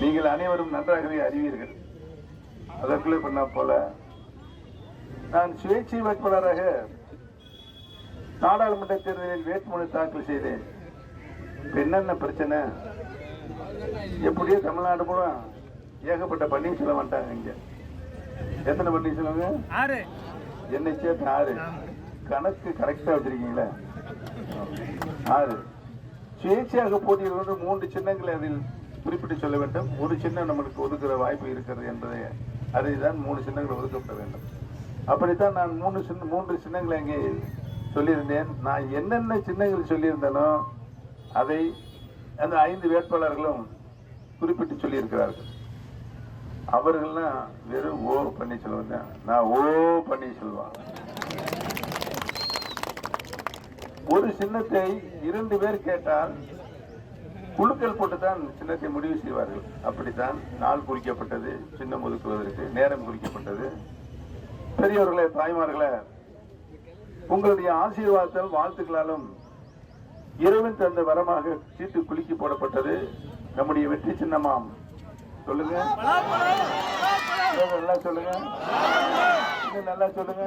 நீங்கள் அனைவரும் நன்றாகவே அறிவீர்கள். அதற்குள்ளே பண்ணா போல நான் சுயேட்சை வேட்பாளராக நாடாளுமன்ற தேர்தலில் வேட்புமனு தாக்கல் செய்தேன். என்னென்ன பிரச்சனை, எப்படியோ தமிழ்நாடு பூரா ஏகப்பட்ட பன்னீர்செல்வம் வந்துட்டாங்க. இங்க எத்தனை பன்னீர்செல்வங்க? 6. என்னை சேர்த்து 6. கணக்கு கரெக்டா வச்சிருக்கீங்களா? 6. சுயேட்சையாக போட்டியிடுவது 3 சின்னங்களை அதில் குறிப்பிட்டு சொல்ல வேண்டும். ஒரு சின்னம் நம்மளுக்கு ஒதுக்குற வாய்ப்பு இருக்கிறது என்பதை அறிந்துதான் 3 சின்னங்கள் ஒதுக்கப்பட வேண்டும். அப்படித்தான் நான் 3 சின்னங்களை அங்கே சொல்லியிருந்தேன். நான் என்னென்ன சின்னங்கள் சொல்லியிருந்தேனோ அதை அந்த 5 வேட்பாளர்களும் குறிப்பிட்டு சொல்லியிருக்கிறார்கள். அவர்கள்லாம் வெறும் ஓ பன்னீர்செல்வம் தான். நான் ஓ பன்னீர்செல்வம். ஒரு சின்னத்தை 2 பேர் கேட்டால் குழுக்கள் போட்டுத்தான் சின்னத்தை முடிவு செய்வார்கள். அப்படித்தான் நாள் குறிக்கப்பட்டது, சின்னம் ஒதுக்குவதற்கு நேரம் குறிக்கப்பட்டது. பெரியவர்களே, தாய்மார்களே, உங்களுடைய ஆசீர்வாதத்தால் வாழ்த்துக்களாலும் இறைவன் தந்த வரமாக சீட்டு குலுக்கி போடப்பட்டது. நம்முடைய வெற்றி சின்னமாம். சொல்லுங்க, நல்லா சொல்லுங்க, நல்லா சொல்லுங்க.